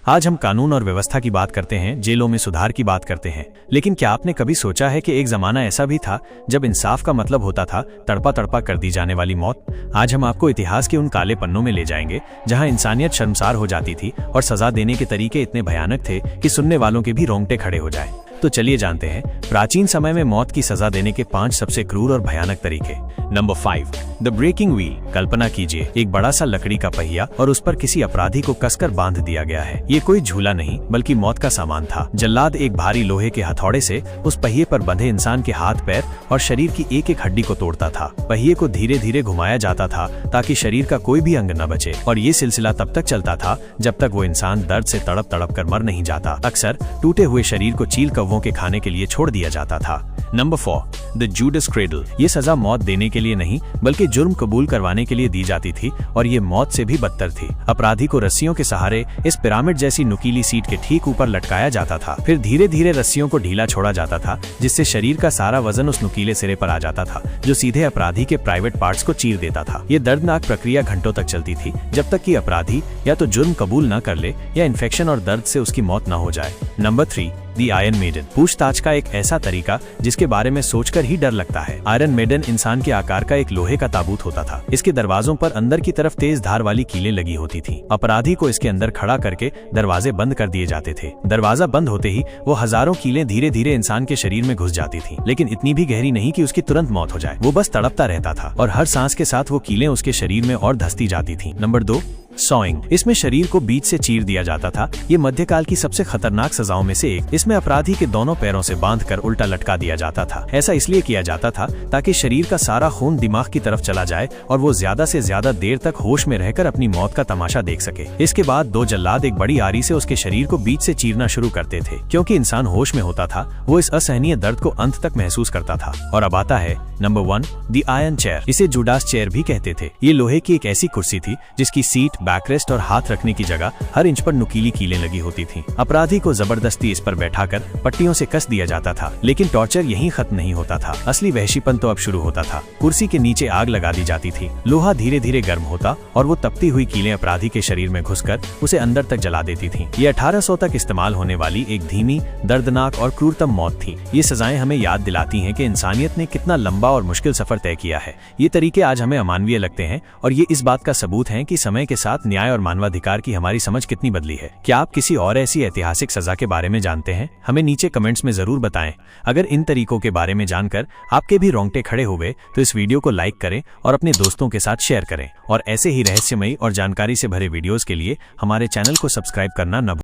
आज हम कानून और व्यवस्था की बात करते हैं, जेलों में सुधार की बात करते हैं। लेकिन क्या आपने कभी सोचा है कि एक जमाना ऐसा भी था जब इंसाफ का मतलब होता था तड़पा तड़पा कर दी जाने वाली मौत। आज हम आपको इतिहास के उन काले पन्नों में ले जाएंगे जहां इंसानियत शर्मसार हो जाती थी और सजा देने के तरीके इतने भयानक थे कि सुनने वालों के भी रोंगटे खड़े हो जाएं। तो चलिए जानते हैं प्राचीन समय में मौत की सजा देने के 5 सबसे क्रूर और भयानक तरीके। Number 5, the breaking wheel. कल्पना कीजिए एक बड़ा सा लकड़ी का पहिया और उस पर किसी अपराधी को कसकर बांध दिया गया है। ये कोई झूला नहीं बल्कि मौत का सामान था। जल्लाद एक भारी लोहे के हथौड़े से उस पहिए पर बंधे इंसान के हाथ, पैर और शरीर की एक एक हड्डी को तोड़ता था। पहिए को धीरे धीरे घुमाया जाता था ताकि शरीर का कोई भी अंग न बचे, और ये सिलसिला तब तक चलता था जब तक वो इंसान दर्द से तड़प तड़प कर मर नहीं जाता। अक्सर टूटे हुए शरीर को चील कौवों के खाने के लिए छोड़ दिया जाता था। Number 4, the Judas cradle. ये सजा मौत देने के लिए नहीं बल्कि जुर्म कबूल करवाने के लिए दी जाती थी, और ये मौत से भी बदतर थी। अपराधी को रस्सियों के सहारे इस पिरामिड जैसी नुकीली सीट के ठीक ऊपर लटकाया जाता था। फिर धीरे धीरे रस्सियों को ढीला छोड़ा जाता था, जिससे शरीर का सारा वजन उस नुकीले सिरे पर आ जाता था, जो सीधे अपराधी के प्राइवेट पार्ट्स को चीर देता था। ये दर्दनाक प्रक्रिया घंटों तक चलती थी, जब तक कि अपराधी या तो जुर्म कबूल न कर ले या इन्फेक्शन और दर्द से उसकी मौत न हो जाए। नंबर 3, दी आयरन मेडन। पूछताछ का एक ऐसा तरीका जिसके बारे में सोचकर ही डर लगता है। आयरन मेडन इंसान के आकार का एक लोहे का ताबूत होता था। इसके दरवाजों पर अंदर की तरफ तेज धार वाली कीलें लगी होती थी। अपराधी को इसके अंदर खड़ा करके दरवाजे बंद कर दिए जाते थे। दरवाजा बंद होते ही वो हजारों कीलें धीरे धीरे इंसान के शरीर में घुस जाती थी, लेकिन इतनी भी गहरी नहीं कि उसकी तुरंत मौत हो जाए। वो बस तड़पता रहता था और हर सांस के साथ वो कीलें उसके शरीर में और धंसती जाती थी। Number 2, sawing. इसमें शरीर को बीच से चीर दिया जाता था। ये मध्यकाल की सबसे खतरनाक सजाओं में से एक। इसमें अपराधी के दोनों पैरों से बांधकर उल्टा लटका दिया जाता था। ऐसा इसलिए किया जाता था ताकि शरीर का सारा खून दिमाग की तरफ चला जाए और वो ज्यादा से ज्यादा देर तक होश में रहकर अपनी मौत का तमाशा देख सके। इसके बाद 2 जल्लाद एक बड़ी आरी से उसके शरीर को बीच से चीरना शुरू करते थे। क्योंकि इंसान होश में होता था, वो इस असहनीय दर्द को अंत तक महसूस करता था। और अब आता है नंबर 1, द आयरन चेयर। इसे जुडास चेयर भी कहते थे। ये लोहे की एक ऐसी कुर्सी थी जिसकी सीट, बैकरेस्ट और हाथ रखने की जगह हर इंच पर नुकीली कीलें लगी होती थीं। अपराधी को जबरदस्ती इस पर बैठाकर पट्टियों से कस दिया जाता था। लेकिन टॉर्चर यहीं खत्म नहीं होता था। असली वहशीपन तो अब शुरू होता था। कुर्सी के नीचे आग लगा दी जाती थी। लोहा धीरे धीरे गर्म होता और वो तपती हुई कीलें अपराधी के शरीर में घुसकर उसे अंदर तक जला देती थीं। ये 1800 तक इस्तेमाल होने वाली एक धीमी, दर्दनाक और क्रूरतम मौत थी। ये सजाएं हमें याद दिलाती हैं कि इंसानियत ने कितना लंबा और मुश्किल सफर तय किया है। ये तरीके आज हमें अमानवीय लगते हैं, और ये इस बात का सबूत है कि समय के साथ न्याय और मानवाधिकार की हमारी समझ कितनी बदली है। क्या आप किसी और ऐसी ऐतिहासिक सजा के बारे में जानते हैं? हमें नीचे कमेंट्स में जरूर बताएं। अगर इन तरीकों के बारे में जानकर आपके भी रोंगटे खड़े हुए तो इस वीडियो को लाइक करें और अपने दोस्तों के साथ शेयर करें। और ऐसे ही रहस्यमयी और जानकारी से भरे वीडियोस के लिए हमारे चैनल को सब्सक्राइब करना न भूलें।